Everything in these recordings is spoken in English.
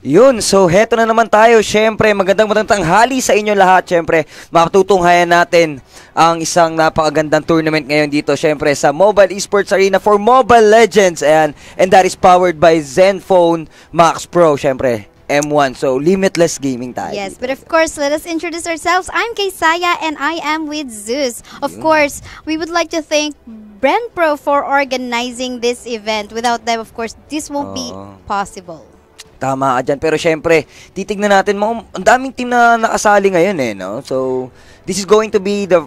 Yun, so heto na naman tayo. Syempre, magandang tanghali sa inyo lahat. Syempre, makatutunghayan natin ang isang napakagandang tournament ngayon dito. Syempre, sa Mobile Esports Arena for Mobile Legends. And that is powered by Zenfone Max Pro. Syempre, M1. So, limitless gaming tayo. Yes, but of course, let us introduce ourselves. I'm Kaysaya and I am with Zeus. Of course, we would like to thank Brand Pro for organizing this event. Without them, of course, this won't be possible. Tama ka dyan. Pero syempre, titignan natin, ang daming team na nakasali ngayon no? So, this is going to be the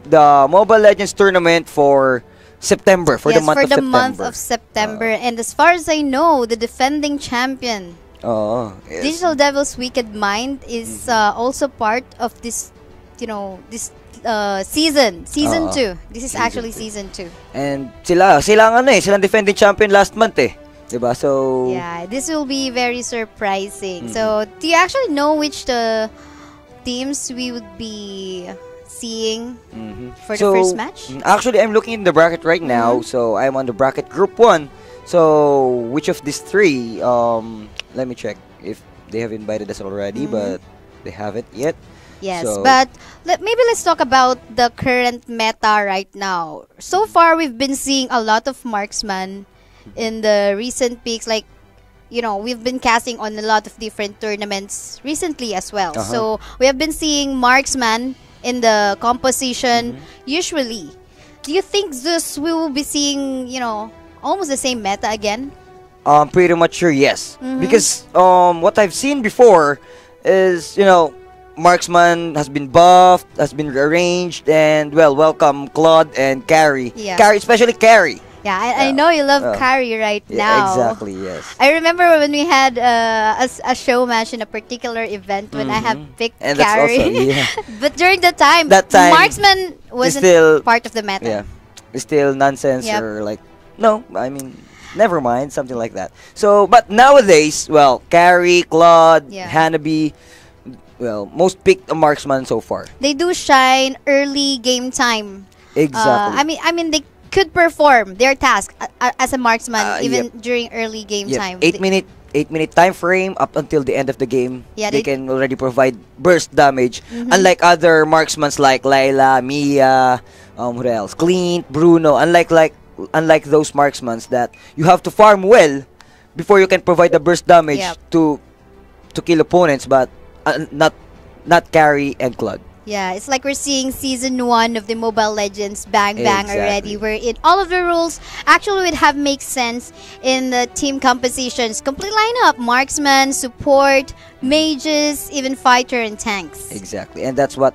Mobile Legends tournament for September, for the month of September. Yes, for the month of September. And as far as I know, the defending champion, yes. Digital Devil's Wicked Mind, is also part of this, season 2. This is actually season 2. And silang defending champion last month Diba? So yeah, this will be very surprising. So, do you actually know which the teams we would be seeing for the first match? Actually, I'm looking in the bracket right now. So, I'm on the bracket group 1. So, which of these three? Let me check if they have invited us already, but they haven't yet. Yes, but maybe let's talk about the current meta right now. So far, we've been seeing a lot of marksman in the recent peaks, like, we've been casting on a lot of different tournaments recently as well. So we have been seeing marksman in the composition usually. Do you think Zeus, we will be seeing, almost the same meta again? Pretty much sure, yes. Because what I've seen before is, marksman has been buffed, has been rearranged, and welcome Claude and Carry. Yeah. Carry, especially Carry. Yeah, I know you love Carry right now. Exactly, yes. I remember when we had a show match in a particular event when I have picked Carry. But during that time, marksman wasn't still part of the meta. Yeah, it's still nonsense or like, no, I mean, never mind, something like that. So, but nowadays, Carry, Claude, Hanabi, most picked a marksman so far. They do shine early game time. Exactly. I mean, they could perform their task as a marksman even during early game time. 8-minute time frame up until the end of the game. Yeah, they can already provide burst damage. Unlike other marksmans like Layla, Mia, what else? Clint, Bruno. Unlike those marksmans that you have to farm well before you can provide the burst damage to kill opponents, but not Carry and Claude. Yeah, it's like we're seeing season 1 of the Mobile Legends Bang already, wherein all of the rules actually would have make sense in the team compositions. Complete lineup: marksman, support, mages, even fighter and tanks. Exactly, and that's what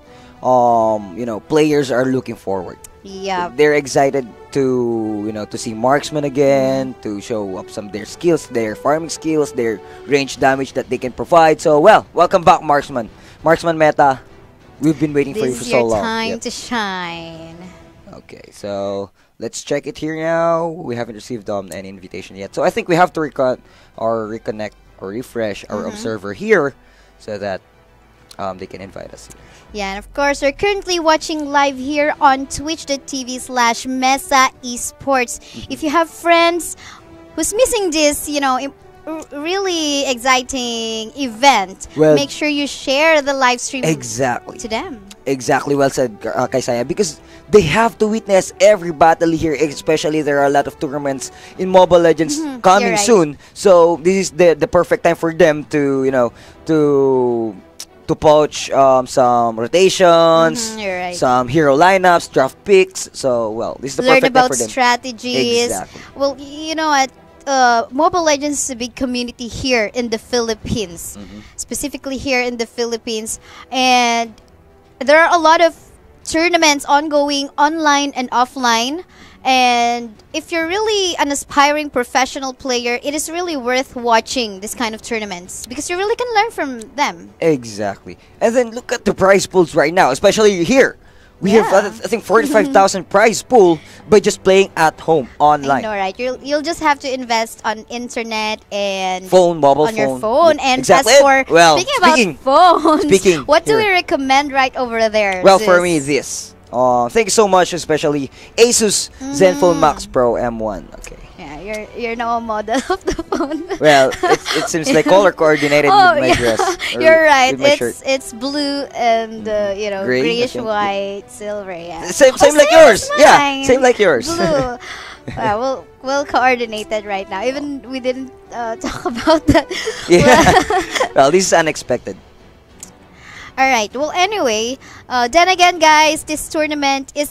players are looking forward. Yeah, they're excited to see marksman again, to show up some of their skills, their farming skills, their range damage that they can provide. So, welcome back, marksman meta. We've been waiting for you for so long. This is your time to shine. Okay, so let's check it here now. We haven't received any invitation yet. So I think we have to reconnect or refresh our observer here so that they can invite us here. Yeah, and of course, we're currently watching live here on twitch.tv/MeSA Esports. If you have friends who's missing this, really exciting event, make sure you share the live stream to them. Exactly, well said, Kaysaya, because they have to witness every battle here, especially there are a lot of tournaments in Mobile Legends coming soon. So this is the perfect time for them to to poach some rotations, some hero lineups, draft picks. So this is the perfect time for them. Learn about strategies. Exactly. Well, Mobile Legends is a big community here in the Philippines, specifically here in the Philippines, and there are a lot of tournaments ongoing online and offline. And if you're really an aspiring professional player, it is really worth watching this kind of tournaments because you really can learn from them. Exactly. And then look at the prize pools right now, especially here. We have, I think, 45,000 prize pool by just playing at home online. I know, right? You'll just have to invest on internet and mobile phone. Your phone. And exactly. as for speaking about phones, what do we recommend right over there? Well, for me, this. Thank you so much, especially Asus Zenfone Max Pro M1. Okay. Yeah, you're now a model of the phone. Well, it seems like color coordinated Oh, with my yeah. dress. Or You're right. with my shirt. It's blue and Gray, I grayish think. white, silver. Yeah. Same Oh, like same yours. as Yeah, mine. same like yours. Blue. We'll coordinate that right now. Even we didn't talk about that. Yeah. Well, this is unexpected. All right. Well, anyway, then again, guys, this tournament is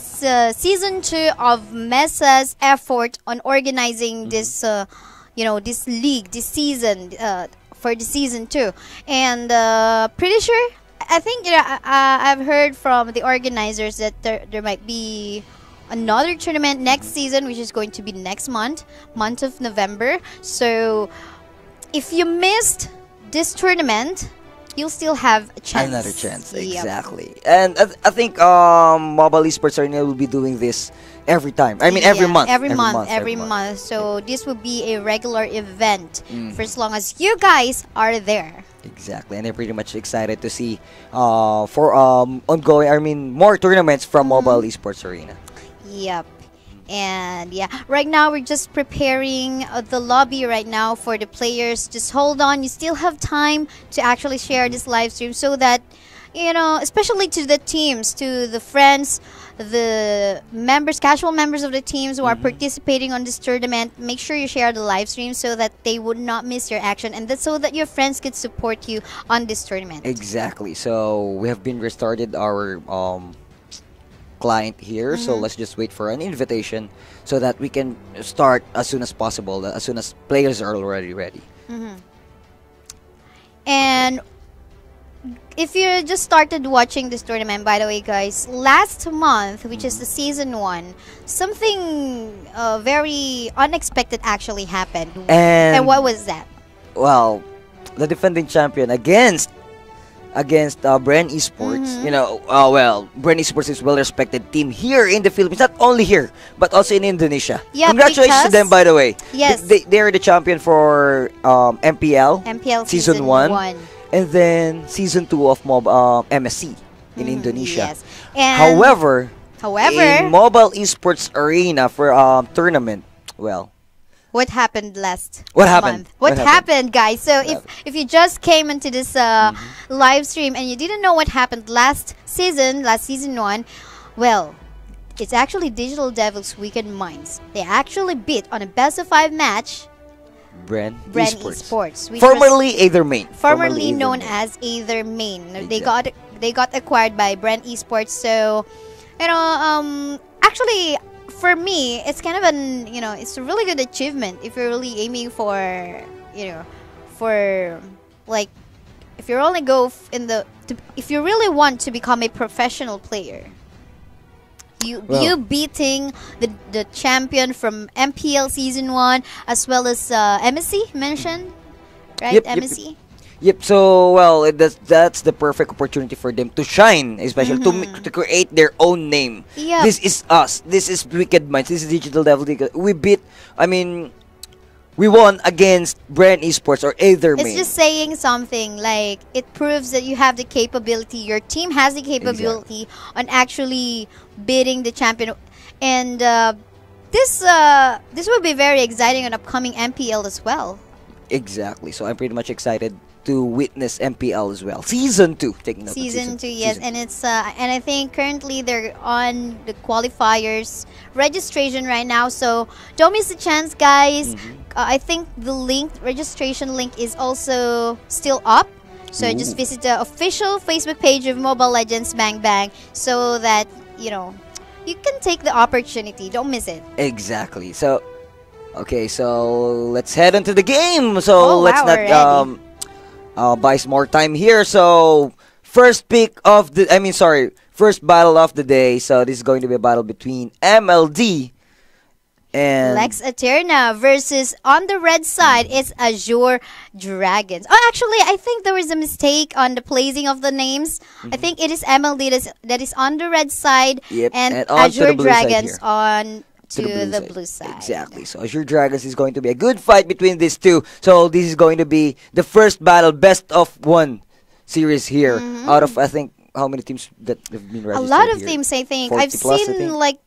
season 2 of MeSA's effort on organizing this, this league, this season, for the season 2, and pretty sure. I think I've heard from the organizers that there might be another tournament next season, which is going to be next month of November. So, if you missed this tournament, you'll still have a chance. Another chance, Yep. exactly. And I think Mobile Esports Arena will be doing this every time. I mean, every month. Every month. So this will be a regular event for as long as you guys are there. Exactly, and I'm pretty much excited to see for ongoing. I mean, more tournaments from Mobile Esports Arena. Yep. And yeah, right now we're just preparing the lobby right now for the players. Just hold on, you still have time to actually share this live stream so that, especially to the teams, to the friends, the members, casual members of the teams who are participating on this tournament, make sure you share the live stream so that they would not miss your action, and that's so that your friends could support you on this tournament. Exactly. So we have been restarted our client here, so let's just wait for an invitation so that we can start as soon as possible, as soon as players are already ready. And if you just started watching this tournament, by the way, guys, last month, which is the season 1, something very unexpected actually happened. And what was that? Well, the defending champion against Brand Esports. Brand Esports is well-respected team here in the Philippines, not only here but also in Indonesia. Yeah, congratulations to them, by the way. Yes, they are the champion for MPL season 1, and then season 2 of MSC in Indonesia. Yes. And However, in Mobile Esports Arena for tournament, well, what happened last happened? month? What happened, guys? So if you just came into this live stream and you didn't know what happened last season 1, well, it's actually Digital Devils Weekend Minds. They actually beat on a best of 5 match Brand Esports, which formerly Aether Main, formerly known as Aether Main. Exactly. They got acquired by Brand Esports. So, actually, for me, it's kind of it's a really good achievement if you're really aiming for, like, if you only go if you really want to become a professional player. You beating the champion from MPL season 1 as well as MSC mentioned, right? Yep, MSC. Yep. So that's the perfect opportunity for them to shine, especially to create their own name. Yep. This is us. This is Wicked Minds. This is Digital Devil. We won against Brand Esports or Aether Main. It's just saying something like it proves that you have the capability. Your team has the capability on actually beating the champion, and this will be very exciting on upcoming MPL as well. Exactly. So I'm pretty much excited to witness MPL as well. Season 2, taking note. Season 2, yes, and it's and I think currently they're on the qualifiers registration right now, so don't miss the chance, guys. I think the registration link is also still up, so just visit the official Facebook page of Mobile Legends Bang Bang so that you can take the opportunity. Don't miss it. Exactly. So okay, so let's head into the game. So let's not buy some more time here. So first battle of the day. So this is going to be a battle between MLD and LexAeterna versus, on the red side, it's Azure Dragons. Oh, actually, I think there was a mistake on the placing of the names. I think it is MLD that is on the red side, and Azure Dragons on to the blue side. Exactly. So Azure Dragons is going to be a good fight between these two. So this is going to be the first battle, best of 1 series here. Out of, I think, how many teams that have been registered? A lot of here? teams, I think. 40 I've plus, seen like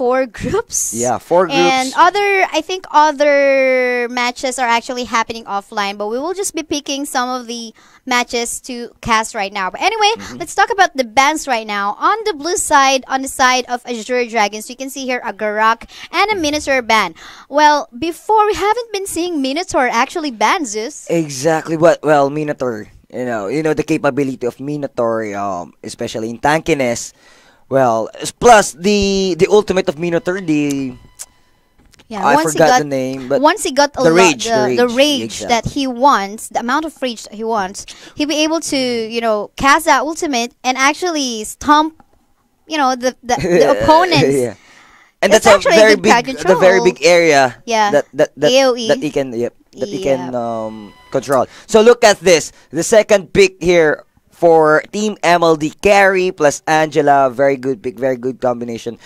4 groups. Yeah, 4 groups. And I think other matches are actually happening offline, but we will just be picking some of the matches to cast right now. But anyway, let's talk about the bans right now. On the blue side, on the side of Azure Dragons, you can see here a Garak and a Minotaur ban. Well, before we haven't been seeing Minotaur actually ban, Zeus. Exactly. Well, Minotaur, the capability of Minotaur, especially in tankiness. Well, plus the ultimate of Minotaur, yeah, I forgot the name, but once he got the rage exactly. That he wants, the amount of rage that he wants, he'll be able to, cast that ultimate and actually stomp, the opponents. Yeah. And that's a very big area. Yeah. That AOE. that he can he can control. So look at this. The second pick here for Team MLD, Carry plus Angela. Very good pick, very good combination.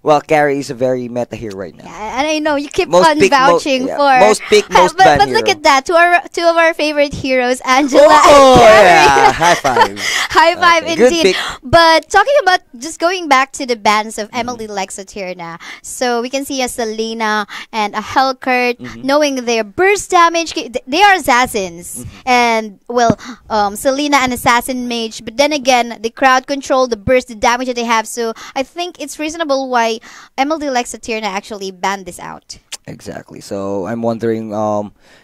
Well, Carrie is a very meta here right now. Yeah, and I know you keep most on pick, vouching for most pick, most ban but look hero. at that, two of our favorite heroes, Angela Oh, and Carrie. yeah, high five. High five Okay, good indeed. pick. But talking about just going back to the bans of MLD LexAeterna, so we can see a Selena and a Hellcurt, knowing their burst damage. They are assassins, and well, Selena an assassin mage. But then again, the crowd control, the burst, the damage that they have. So I think it's reasonable why MLD LexAeterna actually banned this out. Exactly. So I'm wondering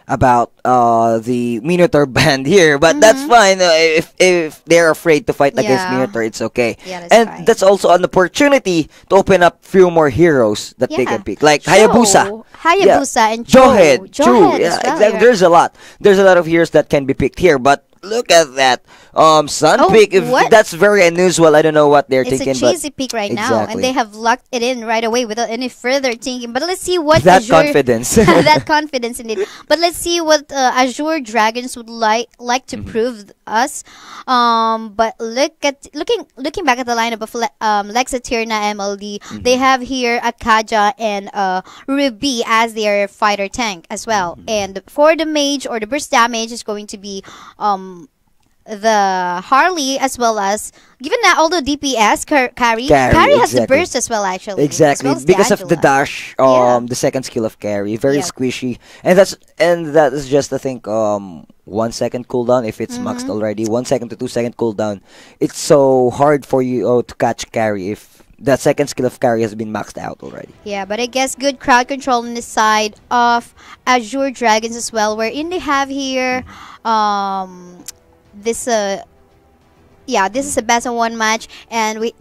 about the Minotaur band here, but that's fine. If they're afraid to fight against Minotaur, it's okay. Yeah, that's and fine. that's also an opportunity to open up few more heroes that they can pick, like Hayabusa. And Jawhead. Jawhead Yeah, as well, exactly. yeah. There's a lot. There's a lot of heroes that can be picked here, but look at that. Sun pick. What? That's very unusual. I don't know what they're It's thinking, a cheesy pick right now, Exactly. and they have locked it in right away without any further thinking. But let's see what that Azure, confidence. that confidence indeed. But let's see what Azure Dragons would like to prove us. But looking back at the lineup of LexAeterna MLD, they have here Akaja and Ruby as their fighter tank as well. And for the mage or the burst damage is going to be the Harley, as well as given that although DPS Carry has the exactly. burst as well, actually, Exactly, as well as because of the Angela. dash, the second skill of Carry, very Yeah. squishy, and that is just I think 1 second cooldown if it's maxed already. 1 second to 2 second cooldown. It's so hard for you to catch Carry if that second skill of Carry has been maxed out already. Yeah, but I guess good crowd control on the side of Azure Dragons as well, wherein they have here this is a best of 1 match, and wherein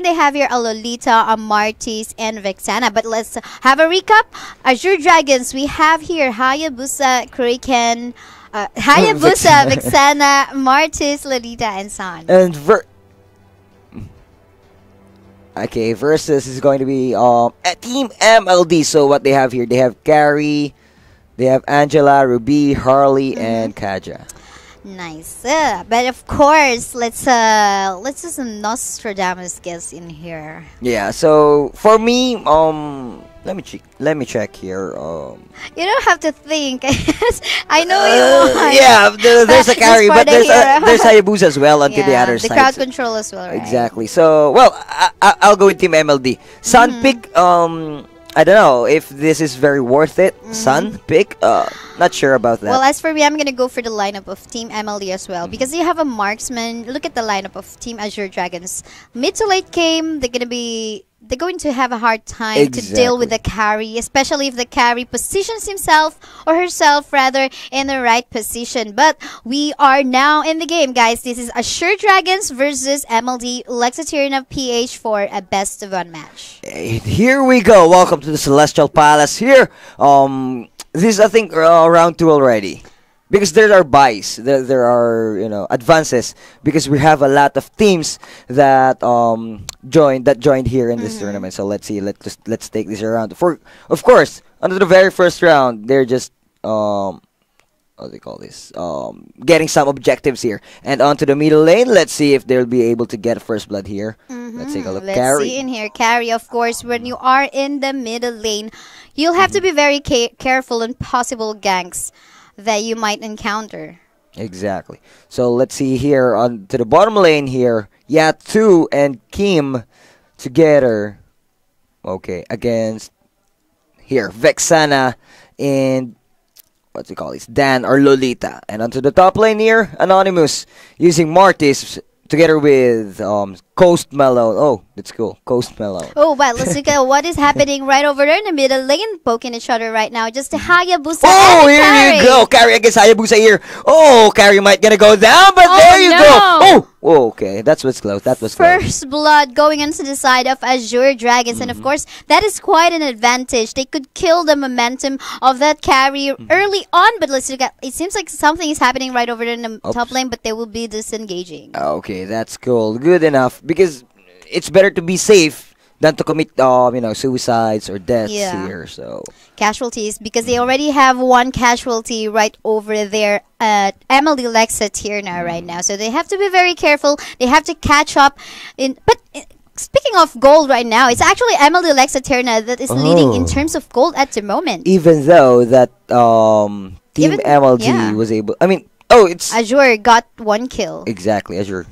they have here a Lolita, a Martis, and Vexana. But let's have a recap. Azure Dragons, we have here Hayabusa, Kuriken, Hayabusa, Vexana, Martis, Lolita, and San. And versus is going to be a Team MLD. So what they have here, they have Carry, they have Angela, Ruby, Harley, and Kaja. Nice. But of course, let's do some Nostradamus guess in here. Yeah. So for me, let me check here. You don't have to think. I know you want. Yeah, there's a Carry, for but the there's Hayabusa as well onto the other the side. crowd control as well, right? Exactly. So, well, I'll go with Team MLD. Sun pick, I don't know if this is very worth it. Sun pick, not sure about that. Well, as for me, I'm gonna go for the lineup of Team MLD as well, because you have a marksman. Look at the lineup of Team Azure Dragons. Mid to late game, they're going to have a hard time to deal with the carry, especially if the carry positions himself or herself rather in the right position. But we are now in the game, guys. This is Azure Dragons versus MLD LexAeterna PH for a best of 1 match. Here we go. Welcome to the Celestial Palace. Here, this is I think round 2 already. Because there are buys, there are advances, because we have a lot of teams that joined here in this tournament. So let's see, let's take this around. Of course, under the very first round, they're just what do they call this? Getting some objectives here, and onto the middle lane. Let's see if they'll be able to get first blood here. Let's take a look. Let's see in here. Carry, of course, when you are in the middle lane, you'll have to be very careful on possible ganks that you might encounter. Exactly. So let's see here on to the bottom lane here. Yatu and Kim together. Okay, against here, Vexana and what's it called? It's Dan or Lolita. And onto the top lane here, Anonymous using Martis together with Coast Malone. Oh, that's cool. Coast Malone. Oh, well, let's look at what is happening right over there in the middle lane, poking each other right now. Just a Hayabusa Oh, and a here Carry. you go. Carry against Hayabusa here. Oh, Carry might gonna go down, but there you go. Oh, okay. That was close. That was close. First blood going onto the side of Azure Dragons, and of course, that is quite an advantage. They could kill the momentum of that carry early on, but let's look at. It seems like something is happening right over there in the top lane, but they will be disengaging. Okay, that's cool. Good enough because it's better to be safe than to commit, suicides or deaths here. So casualties because they already have one casualty right over there at MLD LexAeterna right now. So they have to be very careful. They have to catch up. Speaking of gold right now, it's actually MLD LexAeterna that is leading in terms of gold at the moment. Even though that Team MLD was able... it's... Azure got 1 kill. Exactly, Azure.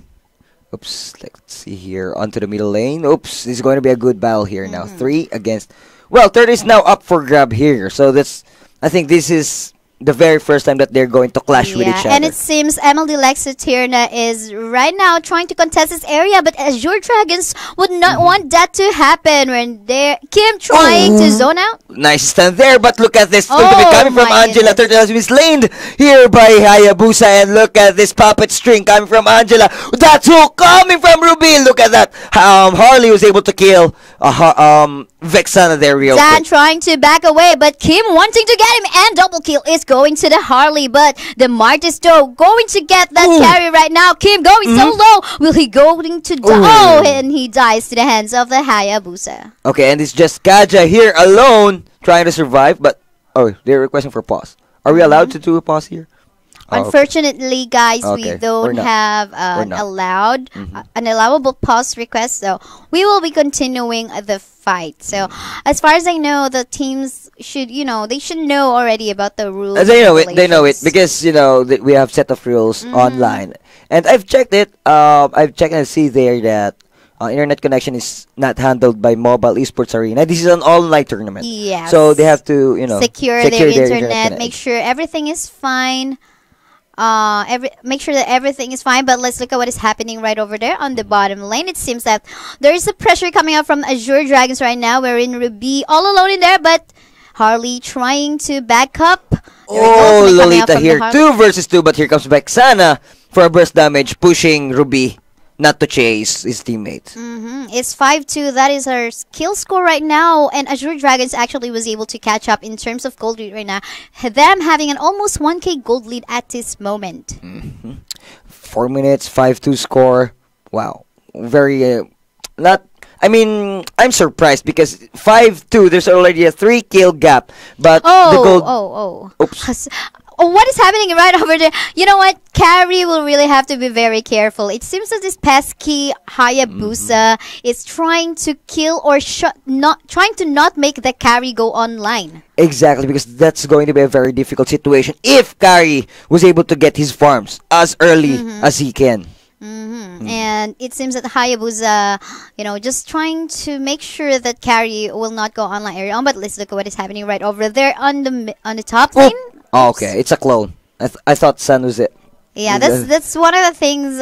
Oops, let's see here. Onto the middle lane. Oops, this is going to be a good battle here now. 3 against... Well, third is now up for grab here. So that's... I think this is the very first time that they're going to clash with each other. And it seems MLD LexAeterna is right now trying to contest this area, but Azure Dragons would not want that to happen when they're Kim trying to zone out. Nice stand there, but look at this. Coming from Angela. Turtle has been slain here by Hayabusa, and look at this puppet string coming from Angela. That's hook coming from Ruby. Look at that. Harley was able to kill Vexana there real quick. Dan trying to back away, but Kim wanting to get him, and double kill is going to the Harley, but the Martis though going to get that carry right now. Kim going so low. Will he going to die? Oh, and he dies to the hands of the Hayabusa. Okay, and it's just Kaja here alone trying to survive, but they're requesting for pause. Are we allowed to do a pause here? Unfortunately, guys, we don't have an allowable pause request, so we will be continuing the fight. So, as far as I know, the teams should, they should know already about the rules. They know it. They know it because we have set of rules online, and I've checked it. I've checked and see there that internet connection is not handled by Mobile Esports Arena. This is an online tournament. Yes. So they have to, secure their internet, make sure everything is fine. Make sure that everything is fine, but let's look at what is happening right over there on the bottom lane. It seems that there is a pressure coming out from Azure Dragons right now. We're in Ruby all alone in there, but Harley trying to back up. Lolita here, 2 versus 2, but here comes Vexana for a burst damage, pushing Ruby not to chase his teammates. It's 5-2. That is our kill score right now. And Azure Dragons actually was able to catch up in terms of gold lead right now. Them having an almost 1k gold lead at this moment. 4 minutes, 5-2 score. Wow. Very, I'm surprised because 5-2, there's already a 3 kill gap. But the gold... Oops. What is happening right over there? You know what? Carry will really have to be very careful. It seems that this pesky Hayabusa is trying to kill or trying to not make the carry go online. Exactly, because that's going to be a very difficult situation if Carry was able to get his farms as early as he can. And it seems that Hayabusa, just trying to make sure that carry will not go online early on. But let's look at what is happening right over there on the top lane. Oh, okay, it's a clone. I thought Sun was it. Yeah, that's one of the things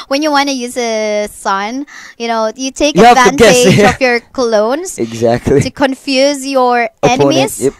when you want to use a Sun. You take You advantage of your clones to confuse your enemies. Yep.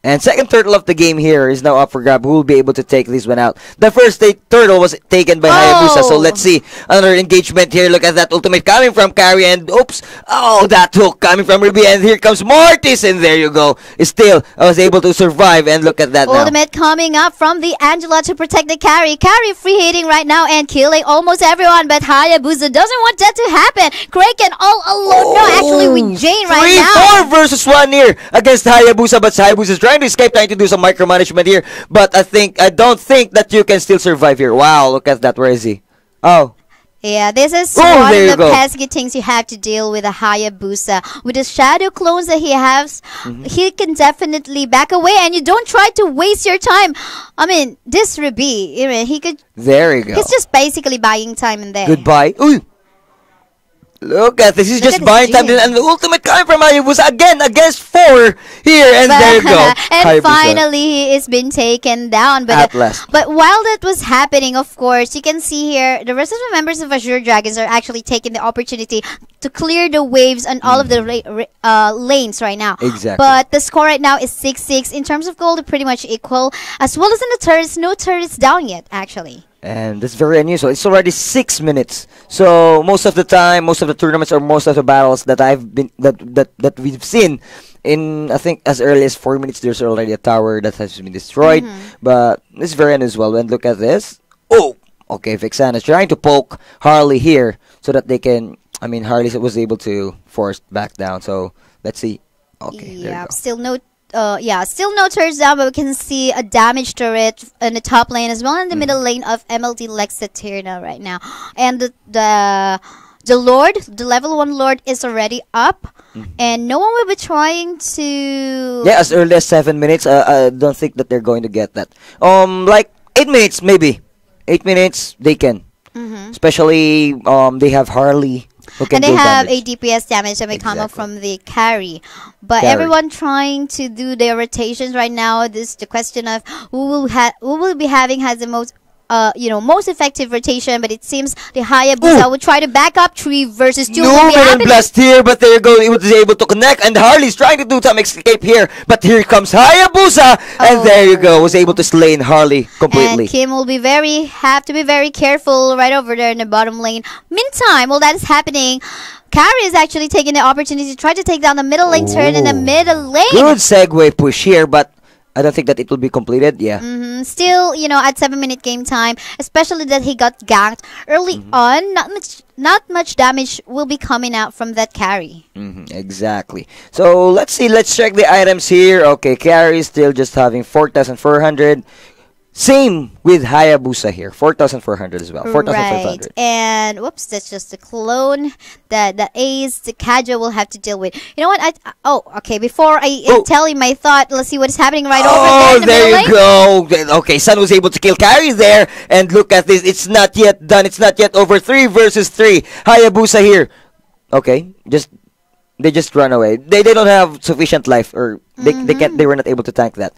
And second turtle of the game here is now up for grab. Who will be able to take this one out? The first turtle was taken by Hayabusa. So let's see another engagement here. Look at that ultimate coming from Carry. And oops. Oh, that hook coming from Ruby. And here comes Mortis. And there you go. Still, I was able to survive. And look at that ultimate coming up from the Angela to protect the Carry. Carry free hitting right now and killing almost everyone. But Hayabusa doesn't want that to happen. Kraken all alone. No, actually with Jane right now. 3-4 versus 1 here against Hayabusa. But Hayabusa is trying to escape, trying to do some micromanagement here, but I don't think that you can still survive here. Wow, look at that. Where is he? Oh. Yeah, this is one of the pesky things you have to deal with a Hayabusa. With the shadow clones that he has, he can definitely back away, and you don't try to waste your time. This Ruby, he could... There you go. He's just basically buying time in there. Goodbye. Ooh. Look at this. He's Look just at buying this time. gym. And the ultimate coming from Hayabusa again against 4 here. And there you go. And Hayabusa. finally, he is been taken down. At last. But while that was happening, of course, you can see here the rest of the members of Azure Dragons are actually taking the opportunity to clear the waves on all of the lanes right now. Exactly. But the score right now is 6-6. In terms of gold, they're pretty much equal. As well as in the turrets, no turrets down yet, actually. And that's very unusual. It's already 6 minutes. So most of the time, most of the tournaments or most of the battles that that we've seen, in I think as early as 4 minutes, there's already a tower that has been destroyed. But it's very unusual. And look at this. Oh, okay. Vexana is trying to poke Harley here so that they can. I mean, Harley was able to force back down. So let's see. Okay. Yeah, still no turrets down, but we can see a damaged turret in the top lane as well in the middle lane of MLD LexAeterna right now. And the Lord, the level 1 Lord is already up, and no one will be trying to... Yeah, as early as 7 minutes. I don't think that they're going to get that. Like 8 minutes maybe. 8 minutes they can. Especially they have Harley. And they have a DPS damage that may come up from the carry. But everyone trying to do their rotations right now. This is the question of who will be having has the most most effective rotation, but it seems the Hayabusa will try to back up 3 versus 2. No Venom Blast here, but there you go. He was able to connect, and Harley's trying to do some escape here, but here comes Hayabusa, and there you go. Was able to slay Harley completely. And Kim will have to be very careful right over there in the bottom lane. Meantime, while that is happening, Carry is actually taking the opportunity to try to take down the middle lane turn in the middle lane. Good segue push here, but I don't think that it will be completed. Yeah. Still, at 7-minute game time, especially that he got ganked early on, not much damage will be coming out from that carry. Exactly. So let's see. Let's check the items here. Okay, carry is still just having 4,400. Same with Hayabusa here, 4,400 as well, 4,500. Right, and whoops, that's just a clone that the Ace, the Kaja will have to deal with. You know what? Okay. Before I tell you my thought, let's see what is happening right over there in the middle lane. There you go. Okay, Sun was able to kill Carry there, and look at this. It's not yet done. It's not yet over. 3 versus 3. Hayabusa here. Okay, they just run away. They don't have sufficient life, or they can't. They were not able to tank that.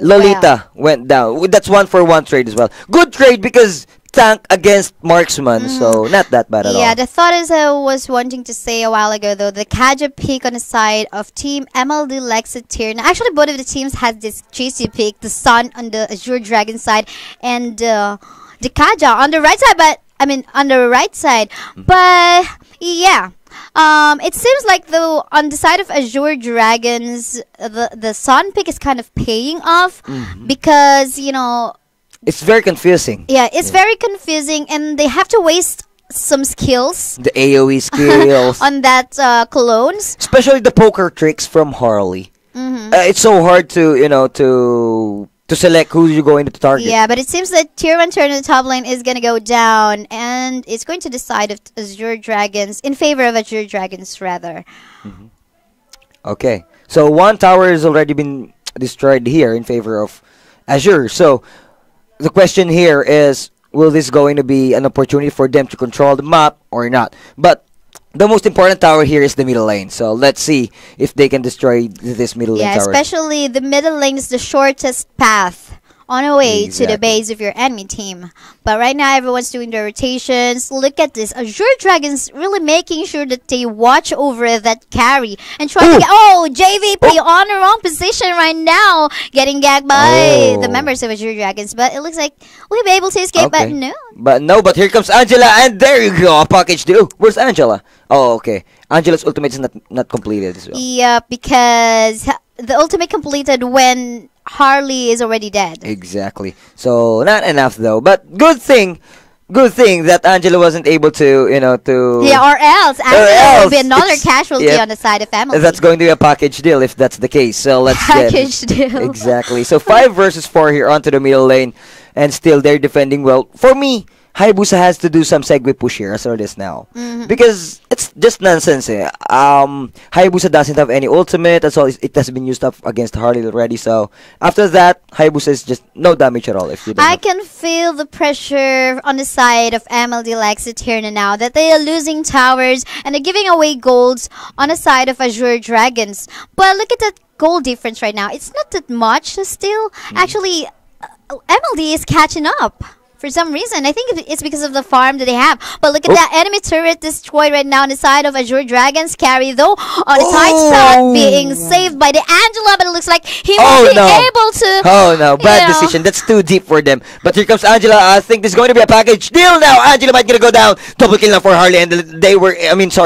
Lolita went down. That's 1-for-1 trade as well. Good trade because tank against marksman, so not that bad at all. Yeah, the thought is I was wanting to say a while ago though, the Kaja pick on the side of Team MLD LexAeterna. Actually, both of the teams had this juicy pick. The Sun on the Azure Dragon side and the Kaja on the right side. But yeah. It seems like though on the side of Azure Dragons, the Sun pick is kind of paying off because it's very confusing. Yeah, it's very confusing, and they have to waste some skills. The AOE skills on that clones, especially the poker tricks from Harley. It's so hard to select who you're going to target. Yeah, but it seems that tier 1 turn in the top lane is going to go down, and it's going to decide if Azure Dragons, in favor of Azure Dragons, rather. Okay, so 1 tower has already been destroyed here in favor of Azure. So the question here is, will this going to be an opportunity for them to control the map or not? But the most important tower here is the middle lane. So let's see if they can destroy this middle lane tower. Yeah, especially the middle lane is the shortest path on a way to the base of your enemy team. But right now, everyone's doing their rotations. Look at this. Azure Dragons really making sure that they watch over that carry and try to get... JVP on the wrong position right now. Getting gagged by the members of Azure Dragons. But it looks like we'll be able to escape, but no. But here comes Angela, and there you go. A package deal. Where's Angela? Oh, okay. Angela's ultimate is not completed as well. Yeah, because the ultimate completed when Harley is already dead. Exactly. So not enough though. But good thing that Angela wasn't able to, or else Angela will be another casualty on the side of family. That's going to be a package deal if that's the case. So let's package deal. Exactly. So 5 versus 4 here onto the middle lane, and still they're defending well. For me, Hayabusa has to do some segue push here as early as now. Because it's just nonsense. Hayabusa doesn't have any ultimate. That's all. It has been used up against Harley already. So after that, Hayabusa is just no damage at all. If you don't I can feel the pressure on the side of MLD LexAeterna now that they are losing towers and they're giving away golds on the side of Azure Dragons. But look at that gold difference right now. It's not that much still. Actually, MLD is catching up. For some reason, I think it's because of the farm that they have. But look at that enemy turret destroyed right now on the side of Azure Dragons. Carry though on the side spot being saved by the Angela, but it looks like he won't be able to. Oh no, bad decision. That's too deep for them. But here comes Angela. I think this is going to be a package deal now. Angela might gonna go down. Double kill now for Harley, and they were,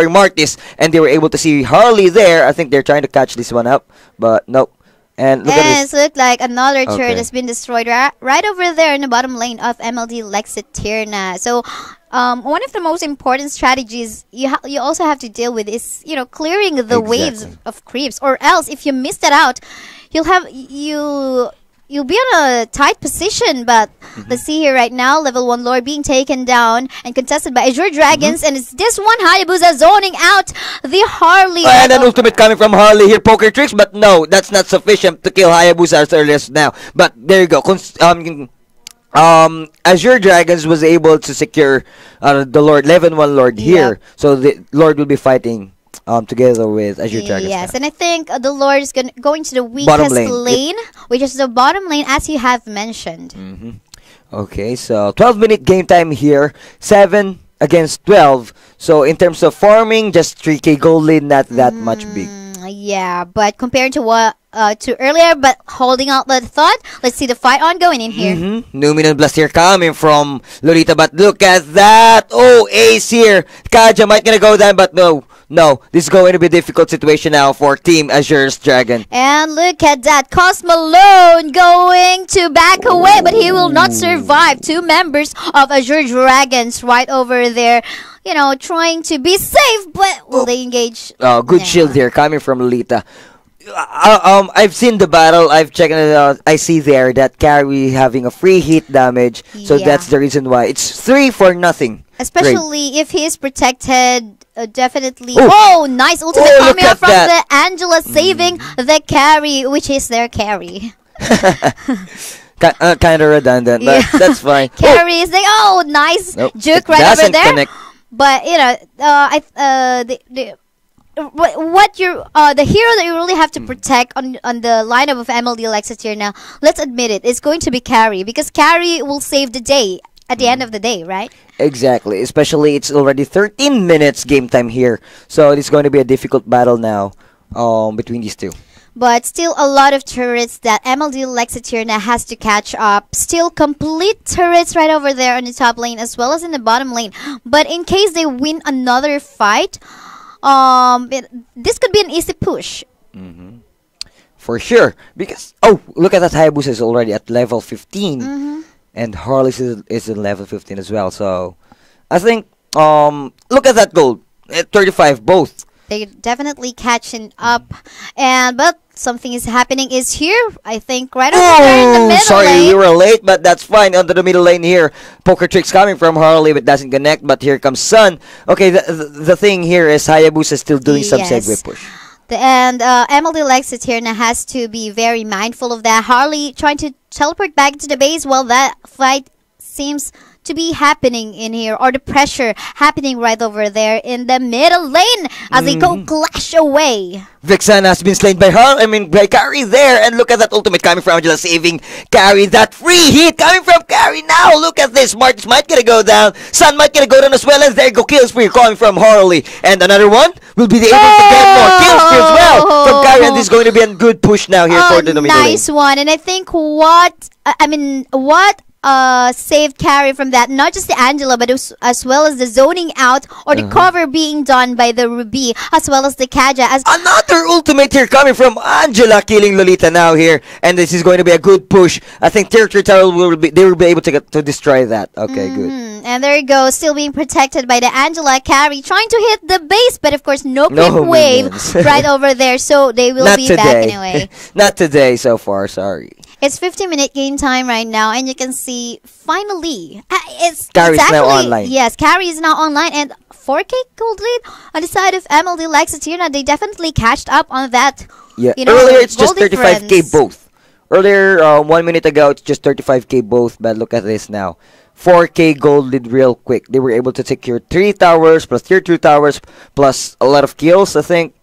Martis, and they were able to see Harley there. I think they're trying to catch this one up, but nope. And look at this. Look like another turret has been destroyed right over there in the bottom lane of MLD LexAeterna. So, one of the most important strategies you also have to deal with is clearing the waves of creeps, or else if you miss that out, you'll be on a tight position. But let's see here right now, level 1 Lord being taken down and contested by Azure Dragons, and it's this one Hayabusa zoning out the Harley. And an ultimate coming from Harley here, poker tricks, but no, that's not sufficient to kill Hayabusa as early as now. But there you go. Azure Dragons was able to secure the Lord, level 1 Lord here, so the Lord will be fighting together with Azure Dragons. Yes, and I think the Lord is going to the weakest lane, which is the bottom lane, as you have mentioned. Okay, so 12-minute game time here, 7 against 12. So in terms of farming, just 3k gold lead, not that much big. Yeah, but compared to what to earlier, but holding out the thought, let's see the fight ongoing in here. Numinous Blast here coming from Lolita, but look at that. Oh, ace here. Kaja might gonna go down, but no, this is going to be a difficult situation now for Team Azure's Dragon. And look at that, Cosmalone going to back away, but he will not survive. 2 members of Azure Dragons right over there, trying to be safe, but will they engage? Good shield here coming from Lolita. I've seen the battle. I've checked it out. I see there that Carry having a free hit damage, so that's the reason why it's 3 for nothing. Especially if he is protected, definitely. Oh, nice ultimate coming out from the Angela, saving the Carry, which is their Carry. Kind of redundant, but that's fine. Carry is like, nice juke right over there. Connect. But the hero that you really have to protect on the lineup of MLD LexAeterna, let's admit it, is going to be Carry, because Carry will save the day at the end of the day, right? Exactly. Especially it's already 13 minutes game time here, so it's going to be a difficult battle now between these two. But still a lot of turrets that MLD LexAeterna has to catch up. Still complete turrets right over there on the top lane as well as in the bottom lane. But in case they win another fight, this could be an easy push. For sure. Because, look at that, Hayabusa is already at level 15. And Harley is at level 15 as well. So, I think, look at that gold. At 35, both. They're definitely catching up. But something is happening is here. I think right over there in the middle lane. We were late, but that's fine. Onto the middle lane here. Poker tricks coming from Harley, but doesn't connect. But here comes Sun. Okay, the thing here is Hayabusa still doing some segue push. And MLD LexAeterna has to be very mindful of that. Harley trying to teleport back to the base while that fight seems to be happening in here, or the pressure happening right over there in the middle lane as they go clash away. Vixen has been slain by by Carry there, and look at that ultimate coming from Angela, saving Carry. That free hit coming from Carry now. Look at this. Martis might gonna go down. Sun might gonna go down as well, and there go kills free coming from Harley. And another one will be able to get more kills free as well from Carry, and this is going to be a good push now here for the middle lane. Nice one. And I think what saved Carry from that, not just the Angela, but as well as the zoning out or the cover being done by the Ruby, as well as the Kaja. Another ultimate here coming from Angela, killing Lolita now here, and this is going to be a good push. I think Territory Tower will be able to destroy that. Okay, good. And there you go, still being protected by the Angela. Carry trying to hit the base, but of course no creep wave right over there, so they will be back anyway. Not today so far, sorry. It's 50-minute game time right now, and you can see finally Carry it's is now actually online. yes, Carry is now online, and 4K gold lead on the side of MLD LexAeterna. They definitely catched up on that. Yeah, You know, earlier it's goal just 35k difference. both. Earlier, 1 minute ago, it's just 35k both. But look at this now. 4k gold lead real quick. They were able to secure 3 towers plus tier 2 towers plus a lot of kills, I think.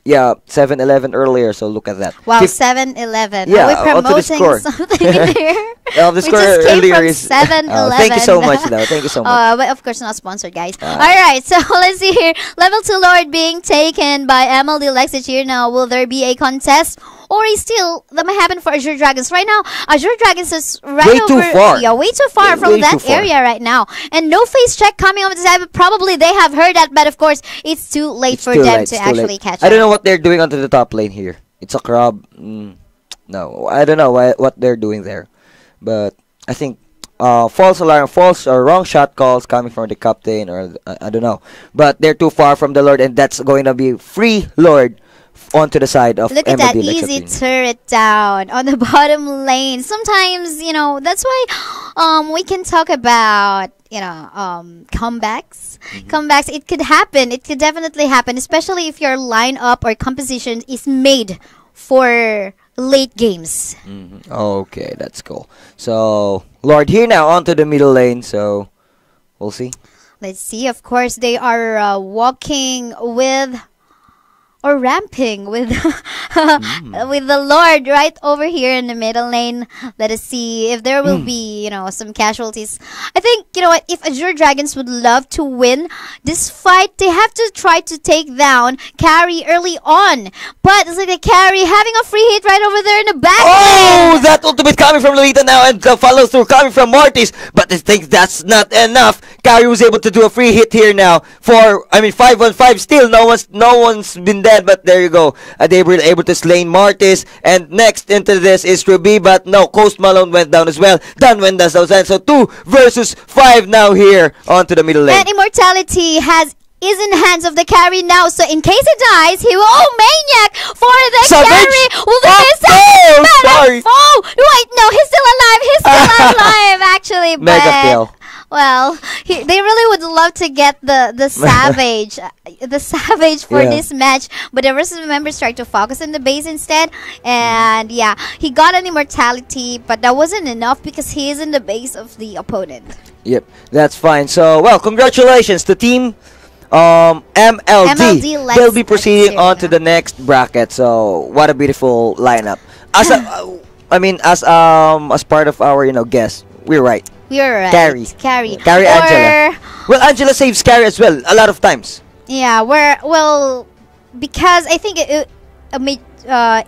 Yeah, 7-11 earlier, so look at that. Wow, Fif- 7-11. Yeah, Are we onto the promoting score. something in here? the We score just came earlier from is 7-11. thank you so much, though. Thank you so much. But of course, not sponsored, guys. Alright, so let's see here. Level 2 Lord being taken by MLD LexAeterna. Will there be a contest? Or a steal that might happen for Azure Dragons? Right now, Azure Dragons is right Way over... too far. Yeah, way too far from Way that too far. area right now. And no face check coming over the side. Probably they have heard that, but of course, it's too late It's for too them late, to it's too actually late. catch I don't up. know what they're doing onto the top lane here. It's a crab. No, I don't know what they're doing there. But I think false alarm, false or wrong shot calls coming from the captain, or I don't know. But they're too far from the Lord, and that's going to be free Lord onto the side of Look at that MLD easy LexAeterna. turret down on the bottom lane. Sometimes, that's why we can talk about, comebacks. Comebacks, it could happen. It could definitely happen, especially if your lineup or composition is made for late games. Okay, that's cool. So, Lord here now onto the middle lane, so we'll see. Let's see. Of course, they are walking with... or ramping with with the Lord right over here in the middle lane. Let us see if there will be, some casualties. I think, what, if Azure Dragons would love to win this fight, they have to try to take down Carry early on. But it's like the Carry having a free hit right over there in the back Oh, lane. that ultimate coming from Lolita now, and the follow through coming from Mortis. But I think that's not enough. Carry was able to do a free hit here now. 5-on-5 still. No one's been dead, but there you go. They were able to slay Mortis. And next into this is Ruby, but no, Coast Malone went down as well. Dan went down as well. So 2 versus 5 now here onto the middle lane. And Immortality is in the hands of the Carry now. So in case he dies, he will... Oh, Maniac for the Savage! Carry. Will the Sorry. Oh, wait, no, he's still alive. He's still alive, actually. But, Mega kill. well, they really would love to get the Savage, for Yeah. this match. But the rest of the members tried to focus on the base instead. And yeah, he got an Immortality, but that wasn't enough because he is in the base of the opponent. Yep, that's fine. So, well, congratulations to team MLD. They'll be proceeding on to the next bracket. So, what a beautiful lineup. As as part of our guest, we're right. You're right. Carry Or, Angela. Well, Angela saves Carry as well a lot of times. yeah, because I think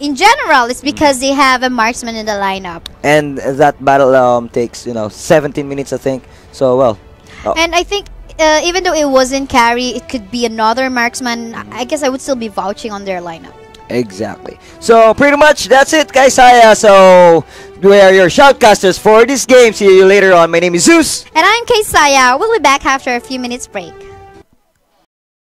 in general, it's because they have a marksman in the lineup. And that battle takes 17 minutes, I think. So, well. And I think even though it wasn't Carry, it could be another marksman. I guess I would still be vouching on their lineup. Exactly. So pretty much that's it, guys. So we are your shoutcasters for this game. See you later on. My name is Zeus. And I'm Kaysaya. We'll be back after a few minutes break.